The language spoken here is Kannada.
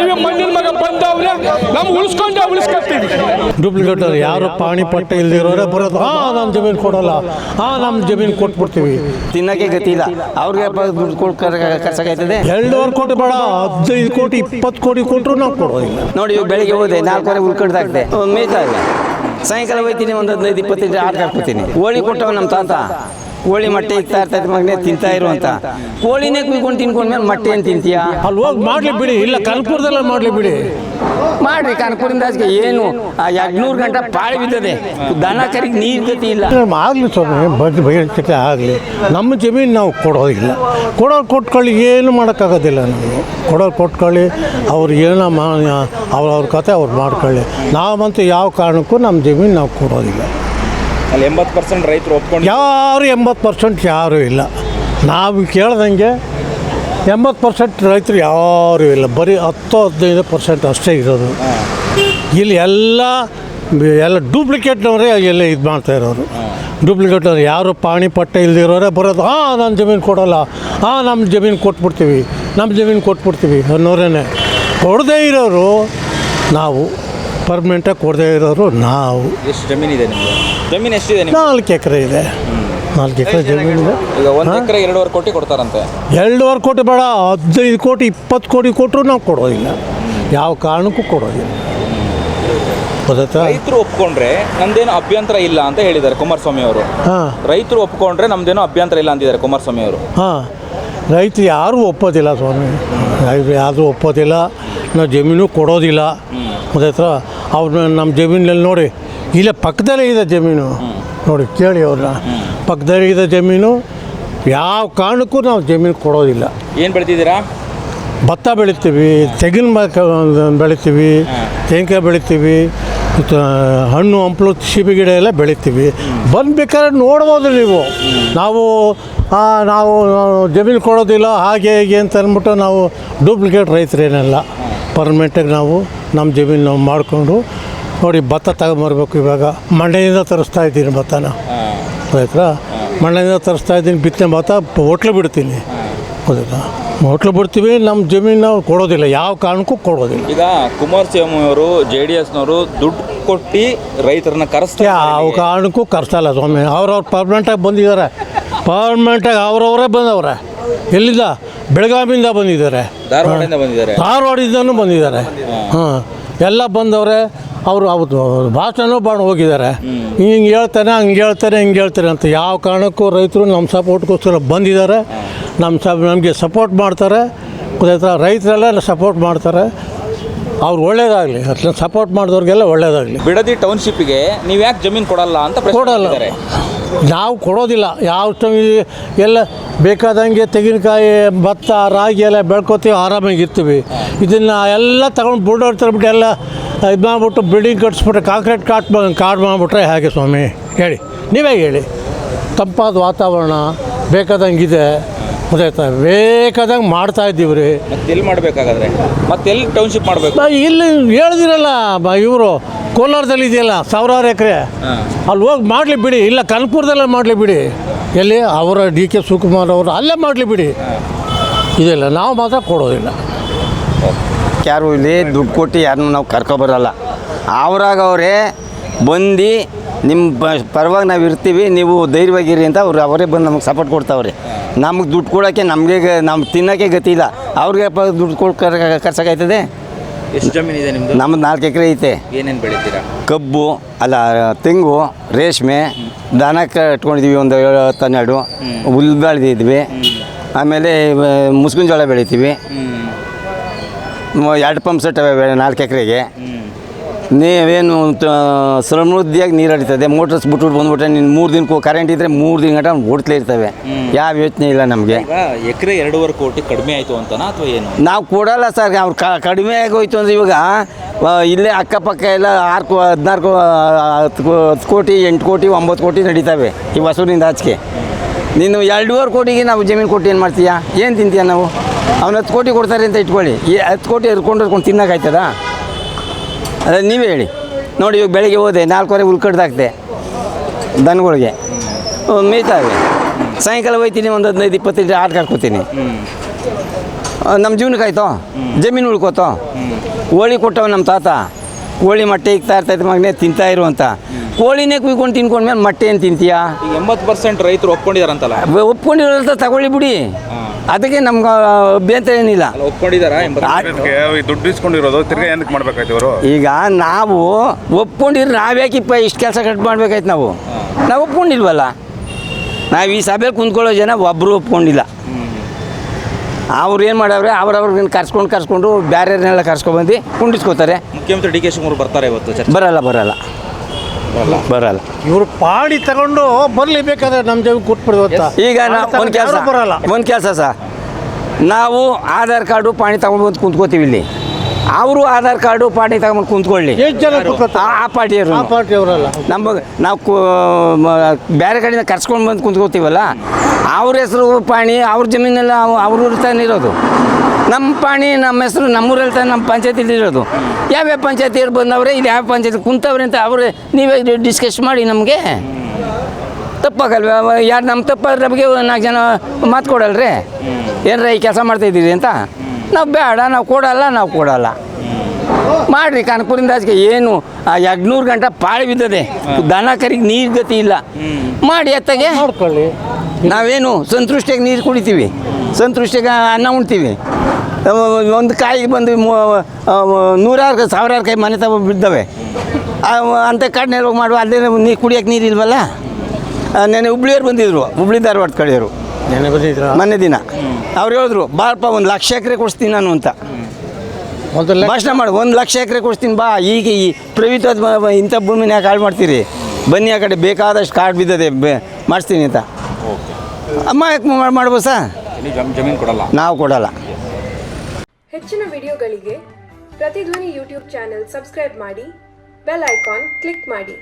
ಉಳಿಸ್ಕೊತೀವಿ. ಮಣ್ಣಿನ ಮಗ ಬಂದವ್ರೆ ನಮ್ಗೆ ಉಳಿಸ್ಕೊತೀವಿ. ಡೂಪ್ಲಿಕೇಟ್ ಯಾರು ಪಾಣಿ ಪಟ್ಟ ಇಲ್ದಿರೋರೆ ಬರೋದು, ನಮ್ಮ ಜಮೀನು ಕೊಡೋಲ್ಲ, ನಮ್ಮ ಜಮೀನು ಕೊಟ್ಬಿಡ್ತೀವಿ. ತಿನ್ನಕ್ಕೆ ಗತಿ ಇಲ್ಲ, ಅವ್ರಿಗೆ ದುಡ್ಡು ಖರ್ಚಾಗೈತದೆ. 2.5 ಕೋಟಿ ಬೇಡ, 15 ಕೋಟಿ 20 ಕೋಟಿ ಕೊಟ್ಟರು ನಾವು ಕೊಡೋದಿಲ್ಲ. ನೋಡಿ ಇವಾಗ ಬೆಳಿಗ್ಗೆ ಹೋದೆ 4 ಉಳ್ಕಡ್ದಾಗ್ದೆ ಮೇಯ್ತಾ ಇದೆ. ಸಾಯಂಕಾಲ ಹೋಗ್ತೀನಿ, ಒಂದು 15-20 ಆಟ ಹಾಕ್ಬಿಡ್ತೀನಿ. ಕೋಳಿ ಕೊಟ್ಟವ ನಮ್ಮ ತಾತ, ಕೋಳಿ ಮೊಟ್ಟೆ ಇಕ್ತಾ ಇರ್ತೈತೆ ಮಗನೇ ತಿಂತಾ ಇರುವಂತ. ಕೋಳಿನೇ ಕುಯ್ಕೊಂಡು ತಿನ್ಕೊಂಡ್ಮೇಲೆ ಮೊಟ್ಟೆ ಏನು ತಿಂತೀಯ? ಅಲ್ಲಿ ಹೋಗಿ ಮಾಡಲಿ ಬಿಡಿ, ಇಲ್ಲ ಕನಕಪುರದಲ್ಲೇ ಮಾಡಲಿ ಬಿಡಿ. ಮಾಡ್ರಿ ಕನಕಪುರದಿಂದ ಆಚೆಗೆ ಏನು 200 ಗಂಟೆ ಪಾಳಿ ಬಿದ್ದದೆ, ದನ ಕರಿಗೆ ನೀರು ಗತಿ ಇಲ್ಲ. ಆಗಲಿ ಸ್ವಾಮಿ, ಬಗೆಹರಿಸಕ್ಕೆ ಆಗಲಿ. ನಮ್ಮ ಜಮೀನು ನಾವು ಕೊಡೋದಿಲ್ಲ. ಕೊಟ್ಕೊಳ್ಳಿ, ಏನು ಮಾಡೋಕ್ಕಾಗೋದಿಲ್ಲ. ನಾವು ಕೊಟ್ಕೊಳ್ಳಿ, ಅವ್ರು ಏನೋ ಅವ್ರ ಕತೆ ಅವ್ರು ಮಾಡ್ಕೊಳ್ಳಿ. ನಾವಂತೂ ಯಾವ ಕಾರಣಕ್ಕೂ ನಮ್ಮ ಜಮೀನು ನಾವು ಕೊಡೋದಿಲ್ಲ. ಅಲ್ಲಿ 80% ರೈತರು ಒಪ್ಕೊಂಡು ಯಾರು 80% ಯಾರೂ ಇಲ್ಲ. ನಾವು ಕೇಳ್ದಂಗೆ 80% ರೈತರು ಯಾರೂ ಇಲ್ಲ, ಬರೀ 10-15% ಅಷ್ಟೇ ಇರೋದು. ಇಲ್ಲಿ ಎಲ್ಲ ಡೂಪ್ಲಿಕೇಟ್ನವರೇ ಎಲ್ಲ ಇದು ಮಾಡ್ತಾ ಇರೋರು. ಡೂಪ್ಲಿಕೇಟ್ನವ್ರು ಯಾರು ಪಾಣಿ ಪಟ್ಟ ಇಲ್ದಿರೋರೆ ಬರೋದು, ನನ್ನ ಜಮೀನು ಕೊಡೋಲ್ಲ, ನಮ್ಮ ಜಮೀನು ಕೊಟ್ಬಿಡ್ತೀವಿ ಅನ್ನೋರೇ. ಕೊಡದೇ ಇರೋರು ನಾವು, ಪರ್ಮನೆಂಟಾಗಿ ಕೊಡದೇ ಇರೋರು ನಾವು. ಎಷ್ಟು ಜಮೀನಿದೆ ನಿಮಗೆ? ಜಮೀನು ಎಷ್ಟಿದೆ ನಿಮ್ಗೆ? 4 ಎಕರೆ ಇದೆ. 4 ಎಕರೆ ಜಮೀನಿದೆ. ಈಗ 1 ಎಕರೆ 2.5 ಕೋಟಿ ಕೊಡ್ತಾರಂತೆ. 2.5 ಕೋಟಿ ಬೇಡ, 15 ಕೋಟಿ 20 ಕೋಟಿ ಕೊಟ್ಟರು ನಾವು ಕೊಡೋದಿಲ್ಲ. ಯಾವ ಕಾರಣಕ್ಕೂ ಕೊಡೋದಿಲ್ಲ. ರೈತರು ಒಪ್ಕೊಂಡ್ರೆ ನಮ್ದೇನು ಅಭ್ಯಂತರ ಇಲ್ಲ ಅಂತ ಹೇಳಿದ್ದಾರೆ ಕುಮಾರಸ್ವಾಮಿ ಅವರು. ರೈತರು ಒಪ್ಕೊಂಡ್ರೆ ನಮ್ದೇನೋ ಅಭ್ಯಂತರ ಇಲ್ಲ ಅಂತಿದ್ದಾರೆ ಕುಮಾರಸ್ವಾಮಿ ಅವರು. ರೈತರು ಯಾರೂ ಒಪ್ಪೋದಿಲ್ಲ ಸ್ವಾಮಿ, ಯಾರೂ ಒಪ್ಪೋದಿಲ್ಲ. ನಾವು ಜಮೀನು ಕೊಡೋದಿಲ್ಲ. ಗೊತ್ತಾಯ್ತಾ? ಅವ್ರು ನಮ್ಮ ಜಮೀನಲ್ಲಿ ನೋಡಿ, ಇಲ್ಲೇ ಪಕ್ಕದಲ್ಲೇ ಇದೆ ಜಮೀನು, ನೋಡಿ ಕೇಳಿ ಅವ್ರನ್ನ. ಪಕ್ಕದಲ್ಲೇ ಇದೆ ಜಮೀನು, ಯಾವ ಕಾರಣಕ್ಕೂ ನಾವು ಜಮೀನು ಕೊಡೋದಿಲ್ಲ. ಏನು ಬೆಳಿತಿದ್ದೀರಾ? ಭತ್ತ ಬೆಳಿತೀವಿ, ತೆಂಗಿನ ಬೆಳಿತೀವಿ, ತೆಂಗಿನಕಾಯಿ ಬೆಳಿತೀವಿ, ಹಣ್ಣು ಹಂಪಲು ಸೀಬೆ ಗಿಡ ಎಲ್ಲ ಬೆಳಿತೀವಿ. ಬಂದು ಬೇಕಾದ್ರೆ ನೋಡ್ಬೋದು ನೀವು. ನಾವು ಜಮೀನು ಕೊಡೋದಿಲ್ಲ ಹಾಗೆ ಹೀಗೆ ಅಂತ ಅಂದ್ಬಿಟ್ಟು ನಾವು ಡೂಪ್ಲಿಕೇಟ್ ರೈತರೇನಲ್ಲ. ಪರ್ಮನೆಂಟಾಗಿ ನಾವು ನಮ್ಮ ಜಮೀನು ನಾವು ಮಾಡಿಕೊಂಡು ನೋಡಿ ಭತ್ತ ತಗೊಂಬರ್ಬೇಕು. ಇವಾಗ ಮಂಡ್ಯದಿಂದ ತರಿಸ್ತಾ ಇದ್ದೀನಿ ಭತ್ತನ, ಆಯ್ತಾ? ಮಂಡ್ಯದಿಂದ ತರಿಸ್ತಾ ಇದ್ದೀನಿ ಬಿತ್ತನೆ ಭತ್ತ. ಹೋಟ್ಲು ಬಿಡ್ತೀನಿ, ಹೌದಾ? ಹೋಟ್ಲು ಬಿಡ್ತೀವಿ. ನಮ್ಮ ಜಮೀನು ನಾವು ಕೊಡೋದಿಲ್ಲ, ಯಾವ ಕಾರಣಕ್ಕೂ ಕೊಡೋದಿಲ್ಲ. ಈಗ ಕುಮಾರಸ್ವಾಮಿ ಅವರು JDSನವರು ದುಡ್ಡು ಕೊಟ್ಟು ರೈತರನ್ನ ಕರೆಸ್ತಾರೆ, ಯಾವ ಕಾರಣಕ್ಕೂ ಕರೆಸಲ್ಲ ಸ್ವಾಮಿ. ಅವ್ರವ್ರು ಪರ್ಮನೆಂಟಾಗಿ ಬಂದಿದ್ದಾರೆ, ಪರ್ಮನೆಂಟಾಗಿ ಅವರವರೇ ಬಂದವ್ರೆ. ಎಲ್ಲಿಂದ? ಬೆಳಗಾವಿಯಿಂದ ಬಂದಿದ್ದಾರೆ, ಧಾರವಾಡದಿಂದನೂ ಬಂದಿದ್ದಾರೆ. ಎಲ್ಲ ಬಂದವ್ರೆ. ಅವರು ಅವತ್ತು ಭಾಷಣ ಮಾಡಿ ಹೋಗಿದ್ದಾರೆ. ಹಿಂಗೆ ಹೇಳ್ತಾನೆ, ಹಂಗೆ ಹೇಳ್ತಾರೆ ಅಂತ. ಯಾವ ಕಾರಣಕ್ಕೂ ರೈತರು ನಮ್ಮ ಸಪೋರ್ಟ್ಗೋಸ್ಕರ ಬಂದಿದ್ದಾರೆ. ನಮಗೆ ಸಪೋರ್ಟ್ ಮಾಡ್ತಾರೆ. ಗೊತ್ತಾಯ್ತಾ? ರೈತರೆಲ್ಲ ಸಪೋರ್ಟ್ ಮಾಡ್ತಾರೆ. ಅವ್ರು ಒಳ್ಳೇದಾಗಲಿ, ಅಟ್ಲ ಸಪೋರ್ಟ್ ಮಾಡಿದವ್ರಿಗೆಲ್ಲ ಒಳ್ಳೇದಾಗಲಿ. ಬಿಡದಿ ಟೌನ್ಶಿಪ್ಗೆ ನೀವು ಯಾಕೆ ಜಮೀನು ಕೊಡಲ್ಲ ಅಂತ ಕೊಡಲ್ಲ, ನಾವು ಕೊಡೋದಿಲ್ಲ. ಯಾವ ಎಲ್ಲ ಬೇಕಾದಂಗೆ ತೆಂಗಿನಕಾಯಿ, ಭತ್ತ, ರಾಗಿ ಎಲ್ಲ ಬೆಳ್ಕೊತೀವಿ, ಆರಾಮಾಗಿರ್ತೀವಿ. ಇದನ್ನು ಎಲ್ಲ ತಗೊಂಡು ಬುಲ್ಡೋರ್ ತರ್ಬಿಟ್ಟು ಎಲ್ಲ ಇದು ಮಾಡಿಬಿಟ್ಟು ಬಿಲ್ಡಿಂಗ್ ಕಟ್ಸ್ಬಿಟ್ರೆ, ಕಾಂಕ್ರೀಟ್ ಕಾಡ್ ಮಾಡಿಬಿಟ್ರೆ ಹೇಗೆ ಸ್ವಾಮಿ? ಹೇಳಿ, ನೀವೇ ಹೇಳಿ. ತಂಪಾದ ವಾತಾವರಣ ಬೇಕಾದಂಗಿದೆ, ಗೊತ್ತಾಯ್ತಾ? ಬೇಕಾದಂಗೆ ಮಾಡ್ತಾಯಿದ್ದೀವಿ ರೀ. ಎಲ್ಲಿ ಮಾಡಬೇಕಾಗಾದ್ರೆ ಮತ್ತೆಲ್ಲಿ ಟೌನ್ಶಿಪ್ ಮಾಡಬೇಕು? ಇಲ್ಲಿ ಹೇಳ್ದಿರಲ್ಲ, ಇವರು ಕೋಲಾರದಲ್ಲಿ ಇದೆಯಲ್ಲ 1000 ಎಕರೆ, ಅಲ್ಲಿ ಹೋಗಿ ಮಾಡಲಿ ಬಿಡಿ. ಇಲ್ಲ ಕನಕಪುರದಲ್ಲೇ ಮಾಡಲಿ ಬಿಡಿ. ಎಲ್ಲಿ ಅವರ DK ಶಿವಕುಮಾರ್ ಅವರು ಅಲ್ಲೇ ಮಾಡಲಿ ಬಿಡಿ. ಇದೆಲ್ಲ ನಾವು ಮಾತ್ರ ಕೊಡೋದಿಲ್ಲ. ಯಾರು ಇಲ್ಲಿ ದುಡ್ಡು ಕೊಟ್ಟು ಯಾರನ್ನೂ ನಾವು ಕರ್ಕೊಬರಲ್ಲ. ಅವರೇ ಬಂದು ನಿಮ್ಮ ಪರವಾಗಿ ನಾವು ಇರ್ತೀವಿ, ನೀವು ಧೈರ್ಯವಾಗಿರಿ ಅಂತ ಅವರೇ ಬಂದು ನಮಗೆ ಸಪೋರ್ಟ್ ಕೊಡ್ತಾವ್ರೆ. ನಮಗೆ ದುಡ್ಡು ಕೊಡೋಕ್ಕೆ ನಮ್ಮ ತಿನ್ನೋಕ್ಕೆ ಗತಿ ಇಲ್ಲ, ಅವ್ರಿಗೆ ದುಡ್ಡು ಖರ್ಚಾಗೈತದೆ. ಎಷ್ಟು ಜಮೀನಿದೆ ನಿಮ್ಮದು? ನಮ್ಮದು 4 ಎಕರೆ ಐತೆ. ಏನೇನು ಬೆಳಿತೀರಾ? ಕಬ್ಬು, ತೆಂಗು, ರೇಷ್ಮೆ, ದನ ಕಟ್ಕೊಂಡಿದ್ದೀವಿ, ಒಂದು 10-12 ಹುಲ್ಲು ಬೆಳೆದಿದ್ವಿ. ಆಮೇಲೆ ಮುಸ್ಕಿನ ಜೋಳ ಬೆಳಿತೀವಿ. 2 ಪಂಪ್ ಸೆಟ್ 4 ಎಕರೆಗೆ. ನೀವೇನು ಸಮೃದ್ಧಿಯಾಗಿ ನೀರು ಹರಿತದೆ. ಮೋಟರ್ಸ್ ಬಿಟ್ಬಿಟ್ಟು ಬಂದ್ಬಿಟ್ರೆ ನೀನು 3 ದಿನಕ್ಕೂ ಕರೆಂಟ್ ಇದ್ದರೆ 3 ದಿನ ಗಂಟೆ ಓಡ್ತಲೇ ಇರ್ತವೆ. ಯಾವ ಯೋಚನೆ ಇಲ್ಲ ನಮಗೆ. ಎಕರೆ 2.5 ಕೋಟಿ ಕಡಿಮೆ ಆಯಿತು ಅಂತನಾ ಅಥವಾ ಏನು? ನಾವು ಕೊಡಲ್ಲ ಸರ್. ಅವ್ರು ಕಡಿಮೆ ಆಗೋಯ್ತು ಅಂದರೆ ಇವಾಗ ಇಲ್ಲೇ ಅಕ್ಕಪಕ್ಕ ಎಲ್ಲ 10 ಕೋಟಿ 8 ಕೋಟಿ 9 ಕೋಟಿ ನಡೀತವೆ ಈ ಹೊಸೂರಿಂದ ಆಚೆಗೆ. ನೀನು 2.5 ಕೋಟಿಗೆ ನಾವು ಜಮೀನು ಕೊಟ್ಟು ಏನು ಮಾಡ್ತೀಯಾ? ಏನು ತಿಂತೀಯ ನಾವು? ಅವ್ನು 10 ಕೋಟಿ ಕೊಡ್ತಾರೆ ಅಂತ ಇಟ್ಕೊಳ್ಳಿ, 10 ಕೋಟಿ ಹರ್ಕೊಂಡು ತಿನ್ನೋಕ್ಕಾಯ್ತದ? ಅದೇ ನೀವೇ ಹೇಳಿ. ನೋಡಿ ಇವಾಗ ಬೆಳಗ್ಗೆ ಹೋದೆ 4 ಉಳ್ಕಡ್ದಾಕ್ದೆ ದನಗಳಿಗೆ, ಮೇಯ್ತಾವೆ. ಸಾಯಂಕಾಲ ಹೋಗ್ತೀನಿ, ಒಂದು 15-20 ಆಟ ಹಾಕ್ಕೋತೀನಿ. ನಮ್ಮ ಜೀವನಕ್ಕಾಯ್ತೋ ಜಮೀನು ಉಳ್ಕೋತೋ ಕೋಳಿ ಕೊಟ್ಟವ ನಮ್ಮ ತಾತ ಕೋಳಿ ಮೊಟ್ಟೆ ಇಕ್ತಾ ಇರ್ತೈತೆ ಮಗನೇ ತಿಂತಾ ಇರು ಅಂತ ಕೋಳಿನೇ ಕುಯ್ಕೊಂಡು ತಿನ್ಕೊಂಡ್ಮೇಲೆ ಮೊಟ್ಟೆ ಏನು ತಿಂತೀಯಾ ಈಗ 80% ರೈತರು ಒಪ್ಕೊಂಡಿದಾರಂತಲ್ಲ ಒಪ್ಕೊಂಡಿರೋಂಥ ತಗೊಳ್ಳಿ ಬಿಡಿ ಅದಕ್ಕೆ ನಮ್ಗೆ ಅಭ್ಯಂತರ ಏನಿಲ್ಲ ಒಪ್ಕೊಂಡಿದಾರ ದುಡ್ಡು ಇಸ್ಕೊಂಡಿರೋದು ತಿರ್ಗಿ ಏನಕ್ಕೆ ಮಾಡ್ಬೇಕಾಯ್ತು ಇವರು ಈಗ ನಾವು ಒಪ್ಕೊಂಡಿದ್ರೆ ನಾವ್ಯಾಕಿಪ್ಪ ಇಷ್ಟು ಕೆಲಸ ಕಟ್ ಮಾಡ್ಬೇಕಾಯ್ತು ನಾವು ಒಪ್ಕೊಂಡಿಲ್ವಲ್ಲ ನಾವು ಈ ಸಭೆಯಲ್ಲಿ ಕುಂತ್ಕೊಳ್ಳೋ ಜನ ಒಬ್ಬರು ಒಪ್ಕೊಂಡಿಲ್ಲ ಅವ್ರು ಏನು ಮಾಡವ್ರೆ ಅವ್ರವ್ರಿಗೆ ಕರ್ಸ್ಕೊಂಡು ಬೇರೆಯವ್ರನ್ನೆಲ್ಲ ಕರ್ಸ್ಕೊಬಂದು ಕುಂಡಿಸ್ಕೋತಾರೆ ಮುಖ್ಯಮಂತ್ರಿ ಡಿ ಕೆ ಶಿವಕುಮಾರ್ ಬರ್ತಾರೆ ಇವತ್ತು ಚರ್ಚೆ ಬರಲ್ಲ ಇವರು ಪಾಡಿ ತಗೊಂಡು ಬರಲಿ ಬೇಕಾದ್ರೆ ನಮ್ಮ ಜನ ಕೊಟ್ಬಿಡ್ದು ಈಗ ನಾವು ಒಂದು ಕೆಲಸ ಸರ್ ನಾವು ಆಧಾರ್ ಕಾರ್ಡು ಪಾಣಿ ತಗೊಂಡು ಬಂದು ಕುಂತ್ಕೋತೀವಿ ಇಲ್ಲಿ ಅವರು ಆಧಾರ್ ಕಾರ್ಡು ಪಾಣಿ ತಗೊಂಡು ಕುಂತ್ಕೊಳ್ಳಿ ಎಷ್ಟು ಜನ ಆ ಪಾರ್ಟಿಯವರು ಪಾರ್ಟಿಯವರಲ್ಲ ನಾವು ಬೇರೆ ಕಡೆಯಿಂದ ಕರ್ಸ್ಕೊಂಡು ಬಂದು ಕುಂತ್ಕೋತೀವಲ್ಲ ಅವ್ರ ಹೆಸರು ಪಾಣಿ ಅವ್ರ ಜಮೀನೆಲ್ಲ ಅವ್ರ ತಾನೇ ಇರೋದು ನಮ್ಮ ಪಾಣಿ ನಮ್ಮ ಹೆಸರು ನಮ್ಮೂರಲ್ಲಿ ತಾನೆ ನಮ್ಮ ಪಂಚಾಯತಿಲಿ ಇರೋದು ಯಾವ್ಯಾವ ಪಂಚಾಯತಿಯವ್ರು ಬಂದವ್ರೆ ಇಲ್ಲಿ ಯಾವ ಪಂಚಾಯತಿ ಕುಂತವ್ರೆ ಅಂತ ಅವರೇ ನೀವೇ ಡಿಸ್ಕಸ್ ಮಾಡಿ ನಮಗೆ ತಪ್ಪಾಗಲ್ವ ಯಾರು ನಮ್ಮ ತಪ್ಪಾದ್ರೆ ನಮಗೆ 4 ಜನ ಮಾತು ಕೊಡಲ್ರಿ ಏನಾರ ಈ ಕೆಲಸ ಮಾಡ್ತಾಯಿದ್ದೀರಿ ಅಂತ ನಾವು ಬೇಡ ನಾವು ಕೊಡಲ್ಲ ಮಾಡಿರಿ ಕನಕಪುರಿಂದ ಆಚೆಗೆ ಏನು 200 ಗಂಟೆ ಪಾಳಿ ಬಿದ್ದದೆ ದನ ಕರಿಗೆ ನೀರು ಗತಿ ಇಲ್ಲ ಮಾಡಿ ಎತ್ತಗೆ ನೋಡ್ಕೊಳ್ಳಿ ನಾವೇನು ಸಂತೃಷ್ಟಿಯಾಗಿ ನೀರು ಕುಡಿತೀವಿ ಸಂತೃಷ್ಟಿಯಾಗಿ ಅನ್ನ ಉಣ್ತೀವಿ ಒಂದು ಕಾಯಿಗೆ ಬಂದು 100 ಸಾವಿರಾರು ಕಾಯಿ ಮನೆ ತಗೋ ಬಿದ್ದವೆ ಅಂಥ ಕಾಡಿನಲ್ಲಿ ಹೋಗಿ ಮಾಡುವ ಅಲ್ಲೇ ನೀರು ಕುಡಿಯೋಕೆ ನೀರಿಲ್ವಲ್ಲ ನೆನೆ ಹುಬ್ಳಿಯವ್ರು ಬಂದಿದ್ರು ಹುಬ್ಳಿ ಧಾರವಾಡ ಕಡೆಯವರು ನೆನೆ ಬಂದಿದ್ರ ಮೊನ್ನೆ ದಿನ ಅವ್ರು ಹೇಳಿದ್ರು ಬಾರಪ್ಪ 1 ಲಕ್ಷ ಎಕರೆ ಕೊಡಿಸ್ತೀನಿ ನಾನು ಅಂತ ಭಾಷಣ ಮಾಡಿ 1 ಲಕ್ಷ ಎಕರೆ ಕೊಡಿಸ್ತೀನಿ ಬಾ ಈಗ ಈ ಪ್ರವಿತ ಇಂಥ ಭೂಮಿನ ಯಾಕೆ ಹಾಳು ಮಾಡ್ತೀರಿ ಬನ್ನಿ ಆ ಕಡೆ ಬೇಕಾದಷ್ಟು ಕಾಡು ಬಿದ್ದದೆ ಮಾಡಿಸ್ತೀನಿ ಅಂತ ಅಮ್ಮ ಯಾಕೆ ಮಾಡ್ಬೋದು ಸರ್ ಜಮೀನು ಕೊಡಲ್ಲ ನಾವು ಕೊಡಲ್ಲ ಹೆಚ್ಚಿನ ವಿಡಿಯೋಗಳಿಗೆ ಪ್ರತಿಧ್ವನಿ ಯೂಟ್ಯೂಬ್ ಚಾನೆಲ್ ಸಬ್ಸ್ಕ್ರೈಬ್ ಮಾಡಿ ಬೆಲ್ ಐಕಾನ್ ಕ್ಲಿಕ್ ಮಾಡಿ.